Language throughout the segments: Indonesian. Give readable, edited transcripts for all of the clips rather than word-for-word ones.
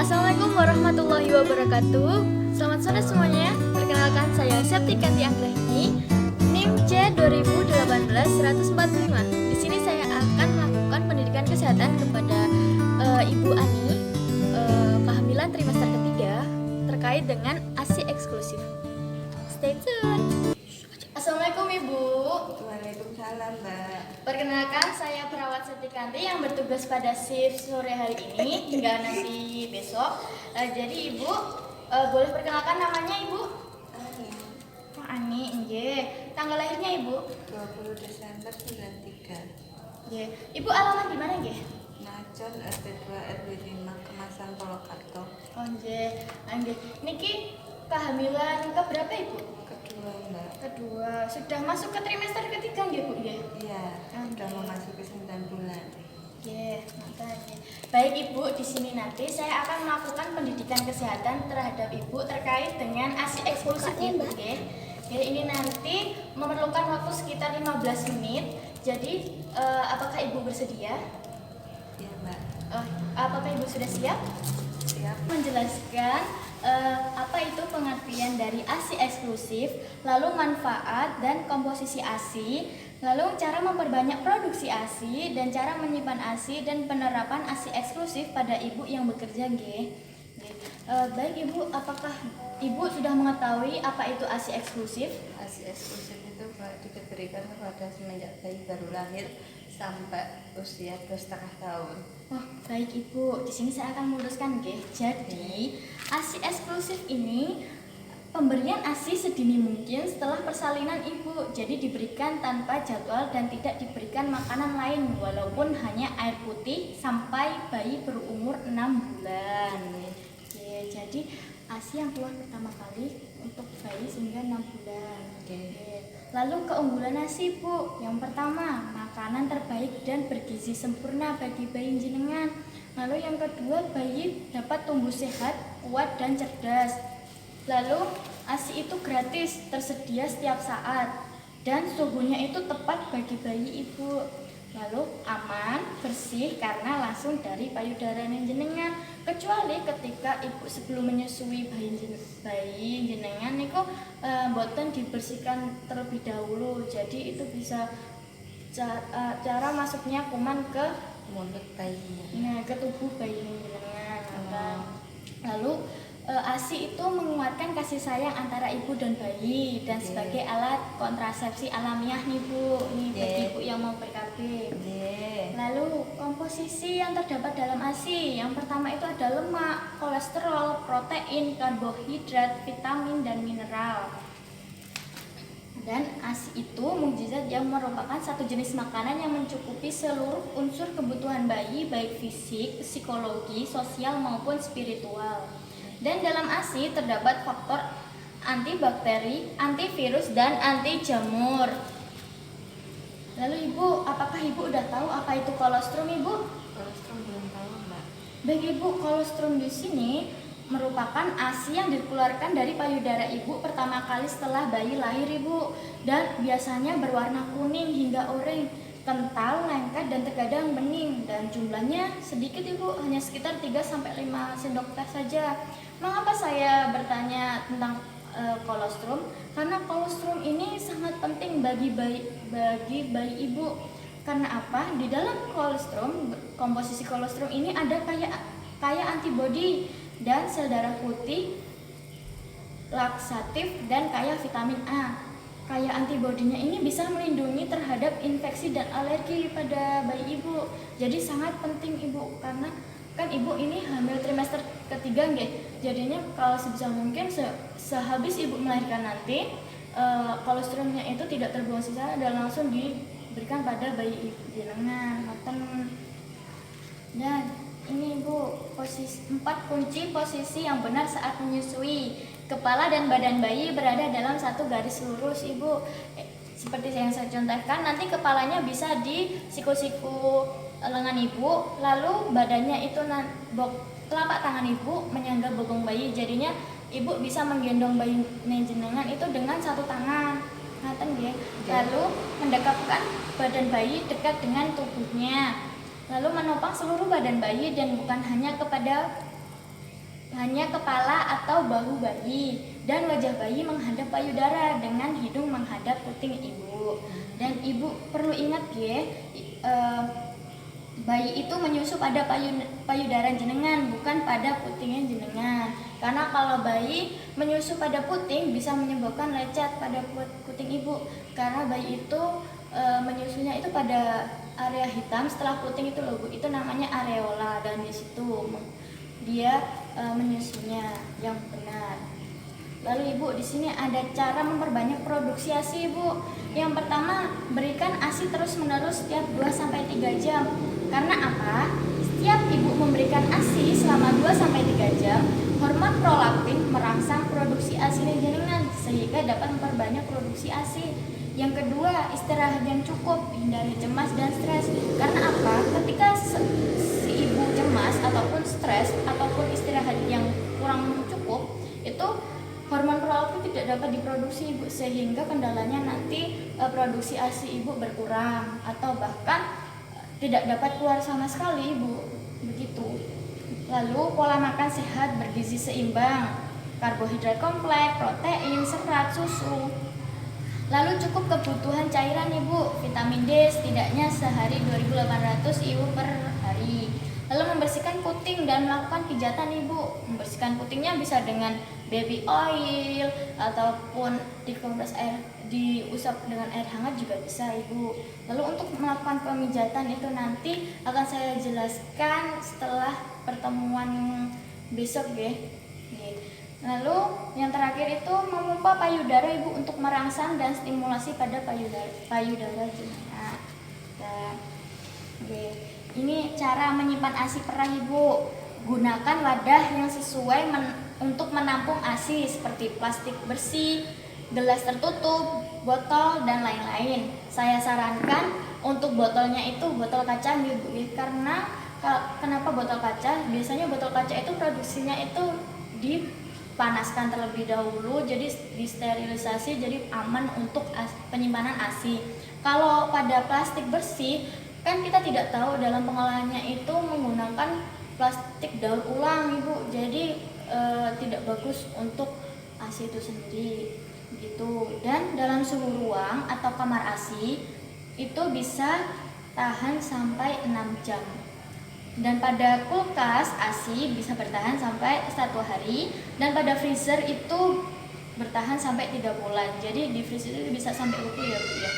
Assalamualaikum warahmatullahi wabarakatuh. Selamat sore semuanya. Perkenalkan saya Septikanti Anggraini, NIM C 2018-145. Di sini saya akan melakukan pendidikan kesehatan kepada Ibu Ani, kehamilan trimester ketiga terkait dengan ASI eksklusif. Stay tune. Assalamualaikum Ibu. Waalaikumsalam, Mbak. Perkenalkan, saya perawat Septikanti yang bertugas pada shift sore hari ini hingga nanti besok. Jadi Ibu, boleh perkenalkan namanya Ibu? Ani, Oh, Ani, nggih. Tanggal lahirnya Ibu? 20 Desember 93. Nggih. Ibu alamat di mana nggih? Nacon RT 2 RW 5 Kemasan Purwokerto. Oh, nggih. Nggih. Niki kehamilan ke berapa Ibu? Kedua, Mbak. Kedua. Sudah masuk ke trimester ketiga nggih Bu nggih? Iya, sudah memasuki 9 bulan. Oke, makanya. Baik Ibu, di sini nanti saya akan melakukan pendidikan kesehatan terhadap Ibu terkait dengan ASI eksklusif Ibu, oke? Oke, ini nanti memerlukan waktu sekitar 15 menit. Jadi, apakah Ibu bersedia? Iya, Mbak. Apakah Ibu sudah siap? Siap. Menjelaskan apa itu pengertian dari ASI eksklusif, lalu manfaat dan komposisi ASI, lalu cara memperbanyak produksi ASI dan cara menyimpan ASI dan penerapan ASI eksklusif pada ibu yang bekerja, nggih. Baik Ibu, apakah Ibu sudah mengetahui apa itu ASI eksklusif? ASI eksklusif itu diberikan kepada semenjak bayi baru lahir sampai usia 2,5 tahun. Wah, baik Ibu. Di sini saya akan meluruskan, nggih. Jadi, ASI eksklusif ini pemberian ASI sedini mungkin setelah persalinan ibu. Jadi diberikan tanpa jadwal dan tidak diberikan makanan lain walaupun hanya air putih sampai bayi berumur 6 bulan. Oke, jadi ASI yang keluar pertama kali untuk bayi sehingga 6 bulan. Oke. Lalu keunggulan ASI Bu, yang pertama makanan terbaik dan bergizi sempurna bagi bayi jenengan. Lalu yang kedua, bayi dapat tumbuh sehat, kuat dan cerdas. Lalu ASI itu gratis, tersedia setiap saat dan suhunya itu tepat bagi bayi ibu. Lalu aman, bersih karena langsung dari payudara jenengan. Kecuali ketika ibu sebelum menyusui bayi jenengan niku mboten dibersihkan terlebih dahulu. Jadi itu bisa cara masuknya kuman ke Mulut bayinya. Nah, ke tubuh bayi jenengan. Lalu ASI itu menguatkan kasih sayang antara ibu dan bayi dan sebagai alat kontrasepsi alamiah nih Bu. Nih bagi ibu yang mau BKB. Lalu komposisi yang terdapat dalam ASI, yang pertama itu ada lemak, kolesterol, protein, karbohidrat, vitamin dan mineral. Dan ASI itu mukjizat yang merupakan satu jenis makanan yang mencukupi seluruh unsur kebutuhan bayi baik fisik, psikologi, sosial maupun spiritual. Dan dalam ASI terdapat faktor antibakteri, antivirus dan anti jamur. Lalu Ibu, apakah Ibu udah tahu apa itu kolostrum Ibu? Kolostrum belum tahu, Mbak. Baik Ibu, kolostrum di sini merupakan ASI yang dikeluarkan dari payudara ibu pertama kali setelah bayi lahir Ibu, dan biasanya berwarna kuning hingga oranye, kental, lengket dan terkadang bening, dan jumlahnya sedikit Ibu, hanya sekitar 3-5 sendok teh saja. Mengapa saya bertanya tentang kolostrum? Karena kolostrum ini sangat penting bagi bayi ibu. Karena apa? Di dalam kolostrum, komposisi kolostrum ini ada kaya antibodi dan sel darah putih, laksatif dan kaya vitamin A. Kaya antibodinya ini bisa melindungi terhadap infeksi dan alergi pada bayi ibu. Jadi sangat penting Ibu, karena kan Ibu ini hamil trimester ketiga nggih. Jadinya kalau sebisa mungkin sehabis Ibu melahirkan nanti kolostrumnya itu tidak terbuang sisa dan langsung diberikan pada bayi ibu jenengan. Dan ini Ibu, 4 kunci posisi yang benar saat menyusui. Kepala dan badan bayi berada dalam satu garis lurus Ibu. Seperti yang saya contohkan, nanti kepalanya bisa di siku-siku lengan Ibu, lalu badannya itu telapak tangan Ibu menyangga bokong bayi. Jadinya Ibu bisa menggendong bayi jenengan itu dengan satu tangan. Lalu mendekatkan badan bayi dekat dengan tubuhnya. Lalu menopang seluruh badan bayi dan bukan hanya kepada hanya kepala atau bahu bayi, dan wajah bayi menghadap payudara dengan hidung menghadap puting ibu. Dan ibu perlu ingat ya, bayi itu menyusu pada payudara jenengan, bukan pada putingnya jenengan. Karena kalau bayi menyusu pada puting bisa menyebabkan lecet pada puting ibu, karena bayi itu menyusunya itu pada area hitam setelah puting itu loh Bu, itu namanya areola, dan di situ dia menyusunya yang benar. Lalu Ibu, di sini ada cara memperbanyak produksi ASI Ibu. Yang pertama, berikan ASI terus-menerus setiap 2-3 jam. Karena apa? Setiap Ibu memberikan ASI selama 2-3 jam, hormon prolaktin merangsang produksi ASI jenengan sehingga dapat memperbanyak produksi ASI. Yang kedua, istirahat yang cukup, hindari cemas dan stres. Karena apa? Ketika si ibu cemas ataupun stres ataupun istirahat yang kurang cukup, itu hormon prolaktin tidak dapat diproduksi ibu, sehingga kendalanya nanti produksi ASI ibu berkurang atau bahkan tidak dapat keluar sama sekali ibu, begitu. Lalu pola makan sehat bergizi seimbang, karbohidrat kompleks, protein, serat, susu. Lalu cukup kebutuhan cairan ibu, vitamin D setidaknya sehari 2800 IU per hari. Lalu membersihkan puting dan melakukan pijatan ibu. Membersihkan putingnya bisa dengan baby oil ataupun dikompres air, diusap dengan air hangat juga bisa ibu. Lalu untuk melakukan pemijatan itu nanti akan saya jelaskan setelah pertemuan besok ya. Lalu yang terakhir itu memompa payudara ibu untuk merangsang dan stimulasi pada payudara jenengan. Ini cara menyimpan ASI perah ibu. Gunakan wadah yang sesuai untuk menampung ASI seperti plastik bersih, gelas tertutup, botol dan lain-lain. Saya sarankan untuk botolnya itu botol kaca ibu, karena kenapa botol kaca? Biasanya botol kaca itu produksinya itu dipanaskan terlebih dahulu, jadi disterilisasi, jadi aman untuk penyimpanan ASI. Kalau pada plastik bersih, kan kita tidak tahu dalam pengolahannya itu menggunakan plastik daur ulang ibu, jadi tidak bagus untuk ASI itu sendiri gitu. Dan dalam suhu ruang atau kamar ASI itu bisa tahan sampai 6 jam. Dan pada kulkas ASI bisa bertahan sampai 1 hari, dan pada freezer itu bertahan sampai 3 bulan. Jadi di freezer itu bisa sampai utuh ya Bu ya.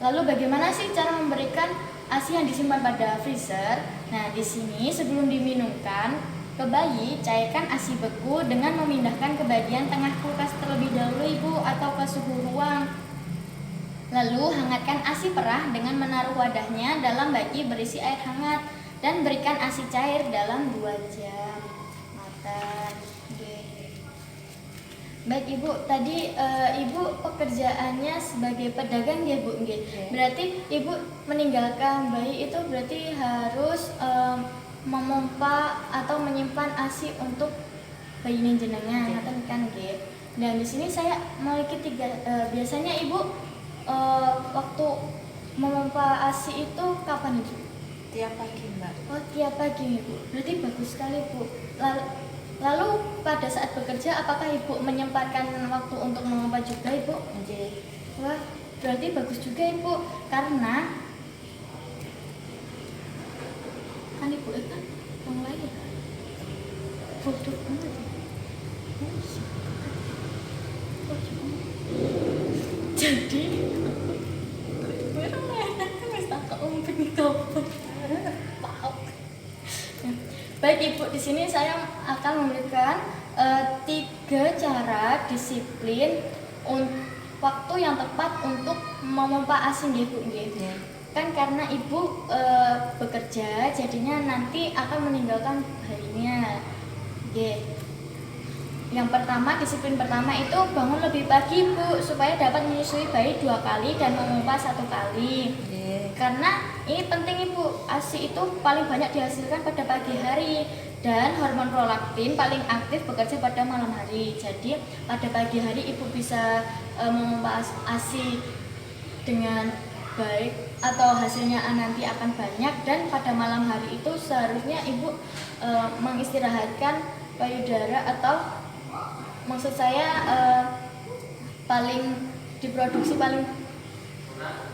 Lalu bagaimana sih cara memberikan ASI yang disimpan pada freezer? Nah, di sini sebelum diminumkan ke bayi, cairkan ASI beku dengan memindahkan ke bagian tengah kulkas terlebih dahulu Ibu, atau ke suhu ruang. Lalu hangatkan ASI perah dengan menaruh wadahnya dalam baki berisi air hangat dan berikan ASI cair dalam 2 jam. Baik Ibu, tadi Ibu pekerjaannya sebagai pedagang ya Bu, berarti Ibu meninggalkan bayi itu berarti harus memompa atau menyimpan ASI untuk bayi jenengan, atau kan nggih. Dan di sini saya memiliki 3. Biasanya Ibu waktu memompa ASI itu kapan Ibu? Tiap pagi Mbak. Oh, tiap pagi Ibu. Berarti bagus sekali Bu. Lalu pada saat bekerja apakah Ibu menyempatkan waktu untuk memompa juga Ibu? Wah, berarti bagus juga Ibu, karena kan Ibu kan orang lain bodoh banget. Jadi orang lain kan wis tak umpeni kapan. Baik Ibu, di sini saya akan memberikan 3 cara disiplin waktu yang tepat untuk memompa ASI Ibu. Kan karena Ibu bekerja, jadinya nanti akan meninggalkan bayinya. Yang pertama, disiplin pertama itu bangun lebih pagi Bu, supaya dapat menyusui bayi 2 kali dan memompa 1 kali. Karena ini penting Ibu, ASI itu paling banyak dihasilkan pada pagi hari, dan hormon prolaktin paling aktif bekerja pada malam hari. Jadi pada pagi hari Ibu bisa memompa ASI dengan baik atau hasilnya nanti akan banyak, dan pada malam hari itu seharusnya Ibu mengistirahatkan payudara atau maksud saya paling diproduksi paling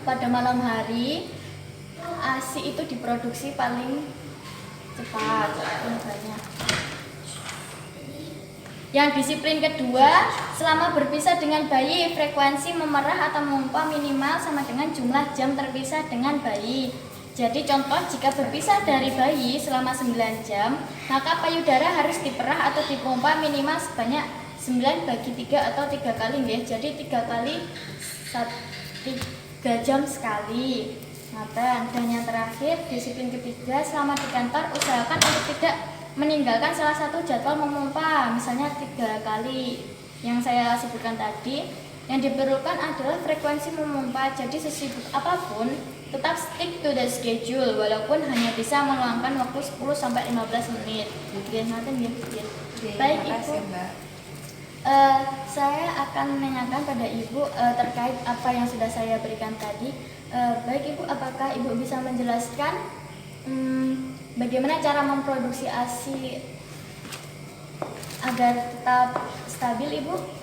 pada malam hari, ASI itu diproduksi paling cepat banyak. Yang disiplin kedua, selama berpisah dengan bayi, frekuensi memerah atau memompa minimal sama dengan jumlah jam terpisah dengan bayi. Jadi contoh, jika berpisah dari bayi selama 9 jam, maka payudara harus diperah atau dipompa minimal sebanyak 9 bagi 3 atau 3 kali nggih. Jadi 3 kali 3 jam sekali. Dan yang terakhir, disiplin ketiga, selama di kantor usahakan untuk tidak meninggalkan salah satu jadwal memompa, misalnya 3 kali yang saya sebutkan tadi. Yang diperlukan adalah frekuensi memompa, jadi sesibuk apapun tetap stick to the schedule walaupun hanya bisa meluangkan waktu 10-15 menit. Baik Ibu, saya akan menanyakan pada Ibu terkait apa yang sudah saya berikan tadi. Baik Ibu, apakah Ibu bisa menjelaskan bagaimana cara memproduksi ASI agar tetap stabil, Ibu?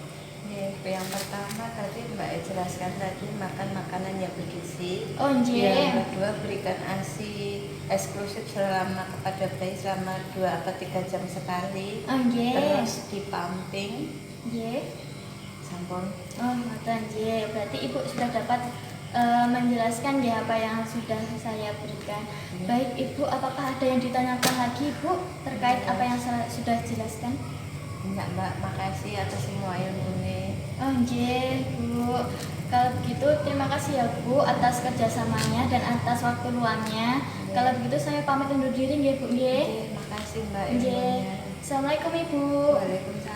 Yang pertama tadi Mbak jelaskan tadi makan makanan yang bergizi. Yang kedua berikan ASI eksklusif selama kepada bayi selama 2 atau 3 jam sekali. Terus dipumping. Sampun. Berarti Ibu sudah dapat menjelaskan ya apa yang sudah saya berikan. Baik Ibu, apakah ada yang ditanyakan lagi Ibu terkait apa yang saya sudah jelaskan? Enggak Mbak, makasih atas semua ilmunya. Bu. Kalau begitu terima kasih ya Bu atas kerjasamanya dan atas waktu luangnya. Kalau begitu saya pamit undur diri nggih Bu nggih. Makasih Mbak ilmunya. Assalamualaikum Ibu. Waalaikumsalam.